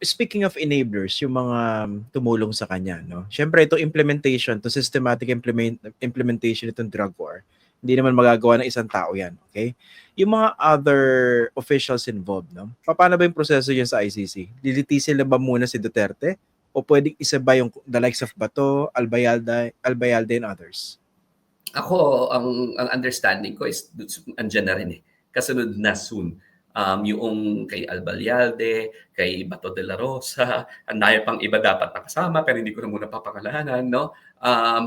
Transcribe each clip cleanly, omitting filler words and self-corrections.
speaking of enablers, yung mga tumulong sa kanya, no? Siyempre, ito implementation, to systematic implementation itong drug war, hindi naman magagawa ng isang tao yan, okay? Yung mga other officials involved, no? Paano ba yung proseso yun sa ICC? Lilitisin na ba muna si Duterte? O pwedeng isa ba yung the likes of Bato, Albayalde and others? Ako, ang understanding ko is andyan na rin eh. Kasunod na soon. Yung kay Albayalde, kay Bato de la Rosa, ang dami pang iba dapat nakasama pero hindi ko na muna papangalanan, no?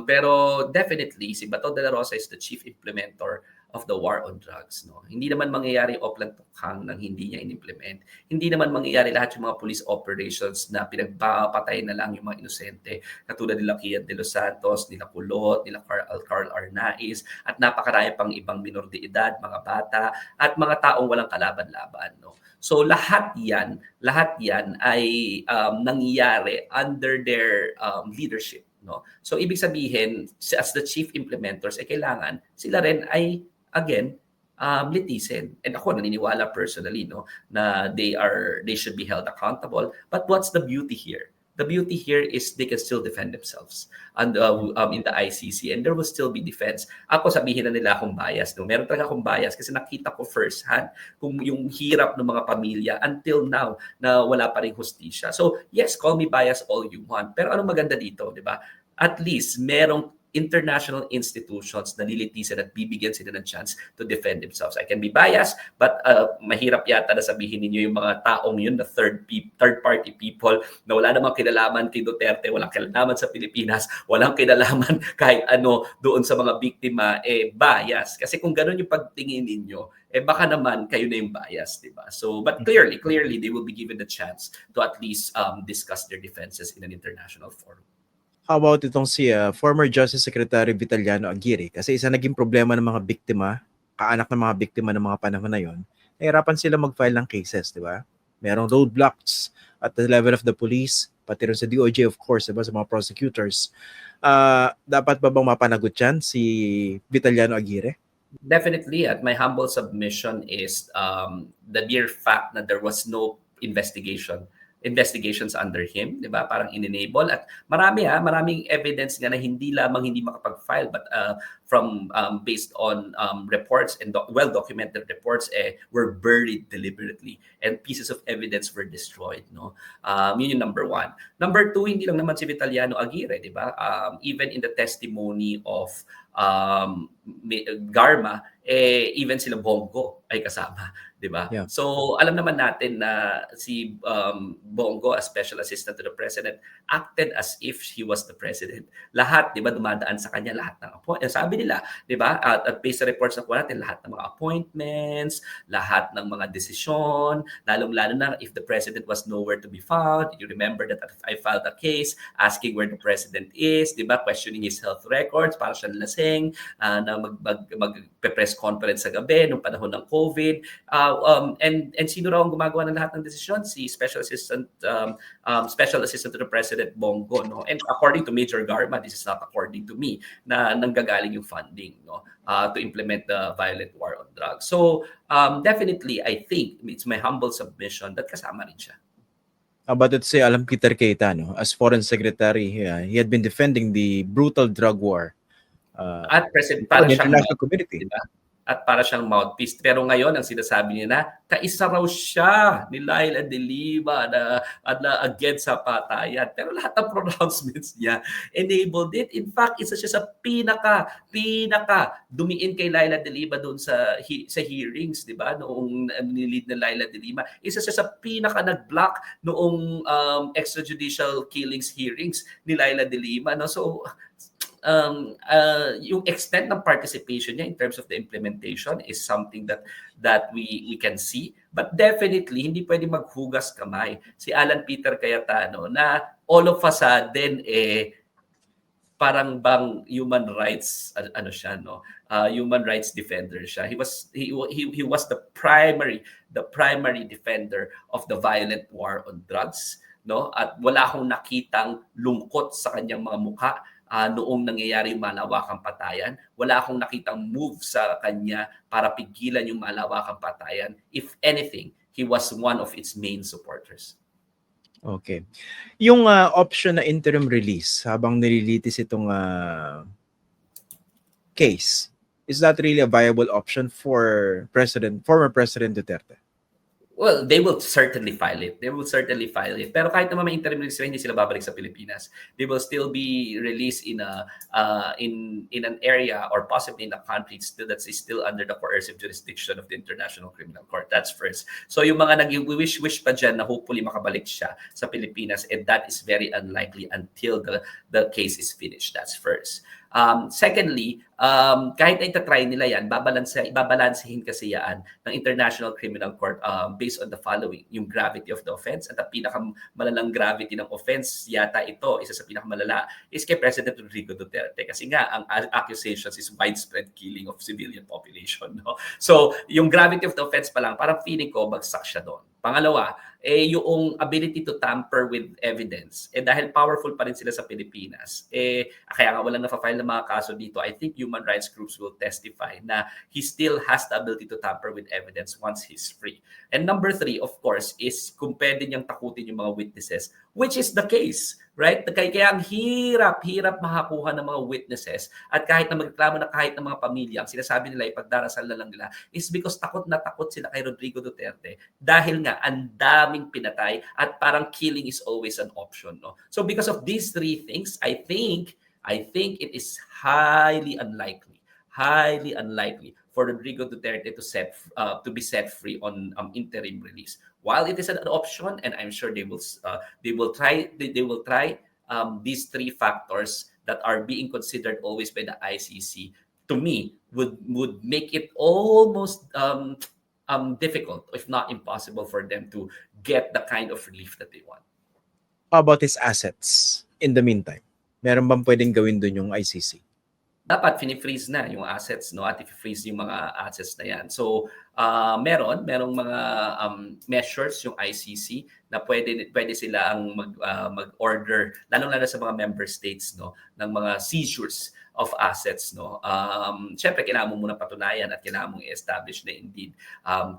Pero definitely, si Bato de la Rosa is the chief implementer of the war on drugs, no? Hindi naman mangyayari Oplan Tukhang nang hindi niya in-implement. Hindi naman mangyayari lahat yung mga police operations na pinagpapatay na lang yung mga inosente, katulad nila Kian de los Santos, nila Kulot, nila Carl Arnaiz, at napakarami pang ibang minor de edad, mga bata, at mga taong walang kalaban-laban, no? So lahat yan ay nangyayari under their leadership, no? So ibig sabihin, as the chief implementers, kailangan sila rin ay again litisin. And ako naniniwala personally, no, na they should be held accountable. But what's the beauty here? The beauty here is they can still defend themselves and in the ICC, and there will still be defense. Ako, sabihin na nila akong bias, no? Meron talaga akong bias kasi nakita ko first hand kung yung hirap ng mga pamilya until now na wala pa ring hustisya. So yes, call me bias all you want. Pero anong maganda dito, di ba? At least merong international institutions na nilitisan at bibigyan sila ng chance to defend themselves. I can be biased, but mahirap yata na sabihin ninyo yung mga taong yun, na third-party people na wala namang kinalaman kay Duterte, walang kinalaman sa Pilipinas, walang kinalaman kahit ano doon sa mga biktima, bias. Kasi kung ganun yung pagtingin ninyo, baka naman kayo na yung bias, di ba? So, but clearly, they will be given the chance to at least discuss their defenses in an international forum. How about itong si former Justice Secretary Vitaliano Aguirre? Kasi isa naging problema ng mga biktima, kaanak ng mga biktima ng mga panahon na yon, nahirapan sila mag-file ng cases, di ba? Merong roadblocks at the level of the police, pati rin sa DOJ of course, di ba, sa mga prosecutors. Dapat ba bang mapanagot yan si Vitaliano Aguirre? Definitely, at my humble submission is the mere fact that there was no investigations under him, di ba? Parang in-enable, at maraming evidence nga na hindi makapag-file, but from based on reports and well-documented reports, were buried deliberately and pieces of evidence were destroyed, no? Yun yung number one. Number two, hindi lang naman si Vitaliano Aguirre, di ba? Even in the testimony of Garma, even sila Bongo ay kasama, di ba? Yeah. So alam naman natin na si Bongo, as Special Assistant to the President, acted as if he was the President. Lahat, di ba, dumadaan sa kanya, lahat ng sabi nila, di ba, at based sa reports na po natin, lahat ng mga appointments, lahat ng mga desisyon, lalong-lalo na if the President was nowhere to be found. You remember that I filed a case asking where the President is, di ba, questioning his health records, para siya lasing, na mag-press conference sa gabi nung panahon ng COVID. And sino raw ang gumagawa ng lahat ng desisyon? Si Special Assistant to the President Bongo, no? And according to Major Garma, this is not according to me, na nanggagaling yung funding, no, to implement the violent war on drugs. So definitely, I think it's my humble submission that kasama rin siya. But let's say Alam Peter Cayetano, as Foreign Secretary, he had been defending the brutal drug war at present para siyang international community. Diba? At para siyang mouthpiece. Pero ngayon, ang sinasabi niya na, kaisa raw siya ni Laila de Lima na against sa patayan. Pero lahat ng pronouncements niya enabled it. In fact, isa siya sa pinaka dumiin kay Laila de Lima doon sa hearings, di ba? Noong nilid na Laila de Lima. Isa siya sa pinaka nag-block noong extrajudicial killings hearings ni Laila de Lima. No? So, yung extent ng participation niya in terms of the implementation is something that we can see, but definitely hindi pwede maghugas kamay si Alan Peter Cayetano na all of a sudden parang bang human rights human rights defender siya. He was the primary defender of the violent war on drugs, no? At wala akong nakitang lungkot sa kanyang mga mukha noong nangyayari yung malawakang patayan. Wala akong nakitang move sa kanya para pigilan yung malawakang patayan. If anything, he was one of its main supporters. Okay. Yung option na interim release habang nililitis itong case, is that really a viable option for former President Duterte? Well, they will certainly file it. They will certainly file it. Pero kahit naman may interim release, hindi sila babalik sa Pilipinas. They will still be released in a in an area or possibly in a country still that's still under the coercive jurisdiction of the International Criminal Court. That's first. So yung mga nag-wish pa dyan na hopefully makabalik siya sa Pilipinas, and that is very unlikely until the case is finished. That's first. Secondly, kahit na itatry nila yan, babalansehin kasi yan ng International Criminal Court based on the following: yung gravity of the offense, at ang pinakamalalang gravity ng offense yata ito, isa sa pinakamalala, is kay President Rodrigo Duterte. Kasi nga, ang accusations is widespread killing of civilian population. No? So, yung gravity of the offense pa lang, parang feeling ko, bagsak siya doon. Pangalawa, yung ability to tamper with evidence. Dahil powerful pa rin sila sa Pilipinas, kaya nga walang na-file ng mga kaso dito, I think human rights groups will testify na he still has the ability to tamper with evidence once he's free. And number 3, of course, is kung pwede niyang takutin yung mga witnesses, which is the case, right? Kaya ang hirap makakuha ng mga witnesses, at kahit na magreklamo na kahit ng mga pamilya, ang sinasabi nila, ipagdarasal na lang nila, is because takot na takot sila kay Rodrigo Duterte dahil nga ang daming pinatay at parang killing is always an option. No? So because of these 3 things, I think it is highly unlikely for Rodrigo Duterte to be set free on interim release. While it is an option, and I'm sure they will try these 3 factors that are being considered always by the ICC, to me would make it almost difficult, if not impossible, for them to get the kind of relief that they want. How about his assets in the meantime? Meron bang pwedeng gawin doon yung ICC? Dapat fini-freeze na yung assets, no? At i-freeze yung mga assets na yan. So, merong mga measures yung ICC na pwede sila ang mag-order, lalo-lalo sa mga member states, no, ng mga seizures of assets, no. Syempre kailangan mo muna patunayan at kailangan mong i-establish na indeed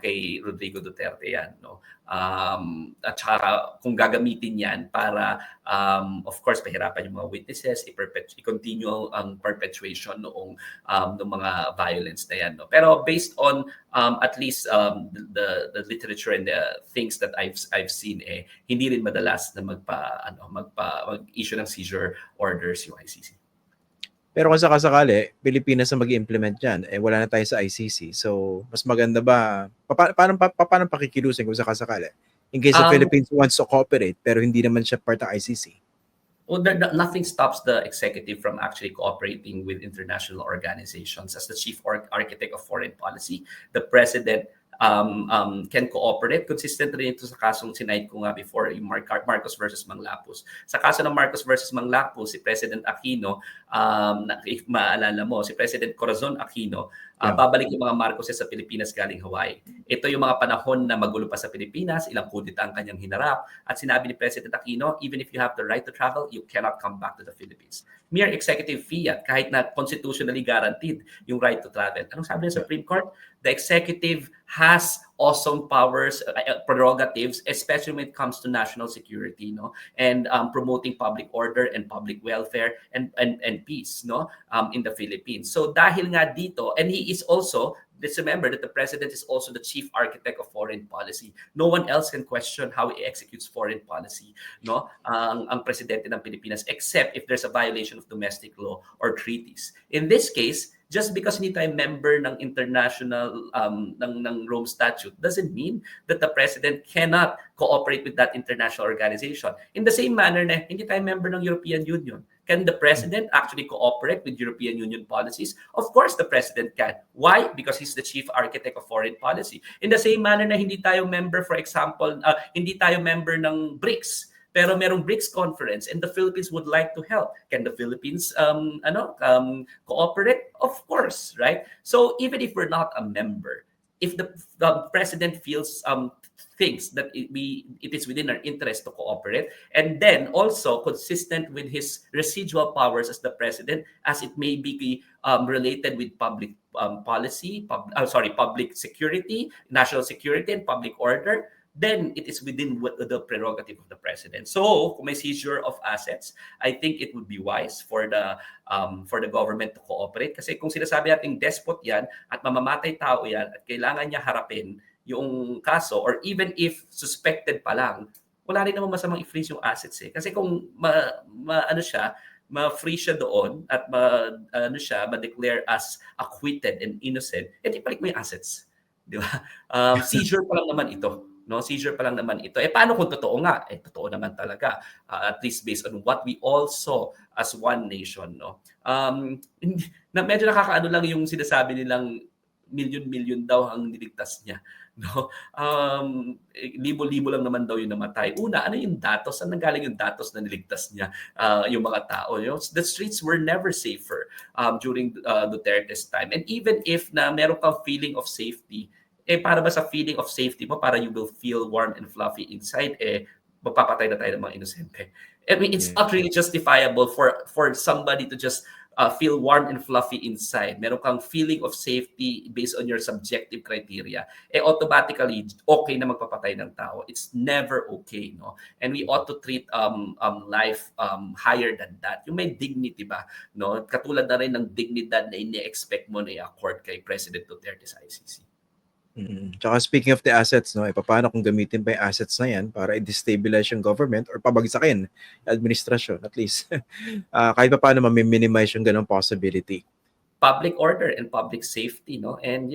kay Rodrigo Duterte yan, no. At saka kung gagamitin yan para of course pahirapan yung mga witnesses, i-continue ang perpetuation noong mga violence na yan, no. Pero based on at least the literature and the things that I've seen, hindi rin madalas na mag-issue ng seizure orders yung ICC. Pero kung sakasakali, Pilipinas na mag-implement yan, wala na tayo sa ICC. So, mas maganda ba, paano pakikilusin kung sakasakali? In case the Philippines wants to cooperate, pero hindi naman siya part ng ICC. Well, nothing stops the executive from actually cooperating with international organizations. As the chief architect of foreign policy, the president can cooperate. Consistent rin ito sa kasong sinight ko nga before, yung Marcos versus Manglapus. Sa kaso ng Marcos versus Manglapus, si President Aquino, if maalala mo, si President Corazon Aquino, babalik yung mga Marcoses sa Pilipinas galing Hawaii. Ito yung mga panahon na magulo pa sa Pilipinas, ilang kudita ang kanyang hinarap, at sinabi ni President Aquino, even if you have the right to travel, you cannot come back to the Philippines. Mere executive fiat, kahit na constitutionally guaranteed yung right to travel. Anong sabi ng Supreme Court? The executive has awesome powers, prerogatives, especially when it comes to national security, no, and promoting public order and public welfare and peace, no, in the Philippines. So dahil nga dito, and he is also, let's remember that the president is also the chief architect of foreign policy. No one else can question how he executes foreign policy, no, ang presidente ng Pilipinas, except if there's a violation of domestic law or treaties. In this case, just because hindi tayo member ng international ng Rome Statute doesn't mean that the president cannot cooperate with that international organization. In the same manner na hindi tayo member ng European Union, can the president actually cooperate with European Union policies? Of course, the president can. Why? Because he's the chief architect of foreign policy. In the same manner na hindi tayo member, for example, hindi tayo member ng BRICS, pero merong BRICS conference and the Philippines would like to help. Can the Philippines cooperate? Of course, right? So even if we're not a member, if the president thinks that it is within our interest to cooperate, and then also consistent with his residual powers as the president, as it may be related with public policy, public security, national security, and public order, then it is within the prerogative of the president. So, kung may seizure of assets, I think it would be wise for the government to cooperate. Kasi kung sinasabi natin despot yan at mamamatay tao yan at kailangan niya harapin yung kaso, or even if suspected pa lang, wala rin naman masamang i-freeze yung assets eh. Kasi kung ma-free siya doon at ma-declare as acquitted and innocent, edi balik mo yung assets. Di ba? Seizure pa lang naman ito. No, seizure pa lang naman ito. Paano kung totoo nga? Totoo naman talaga. At least based on what we all saw as one nation, no. Medyo nakakaano lang yung sinasabi nilang milyon-milyon daw ang niligtas niya, no. Libo-libo lang naman daw yung namatay. Una, ano yung datos? Saan nanggaling yung datos na niligtas niya yung mga tao? The streets were never safer during Duterte's time. And even if na meron kang feeling of safety, para ba sa feeling of safety mo, para you will feel warm and fluffy inside, magpapatay na tayo ng mga inosente. I mean, it's not really justifiable for somebody to just feel warm and fluffy inside. Meron kang feeling of safety based on your subjective criteria. Automatically, okay na magpapatay ng tao. It's never okay, no? And we ought to treat life higher than that. Yung may dignity ba, no? Katulad na rin ng dignidad na ini-expect mo na i-accord kay President Duterte sa ICC. Tsaka speaking of the assets, no, paano kung gamitin pa yung assets na yan para i-destabilize yung government or pabagsakin yung administrasyon, at least kahit paano ma-minimize yung ganong possibility. Public order and public safety, no? And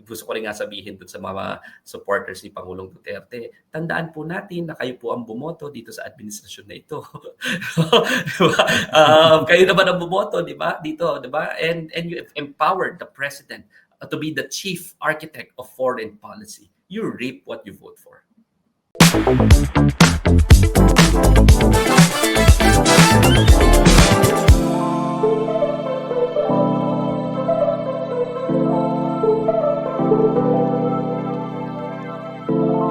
gusto ko rin nga sabihin dun sa mga supporters ni Pangulong Duterte, tandaan po natin na kayo po ang bumoto dito sa administrasyon na ito. Diba? Kayo naman ang bumoto, di ba? Dito, di ba? And you empowered the president to be the chief architect of foreign policy. You reap what you vote for.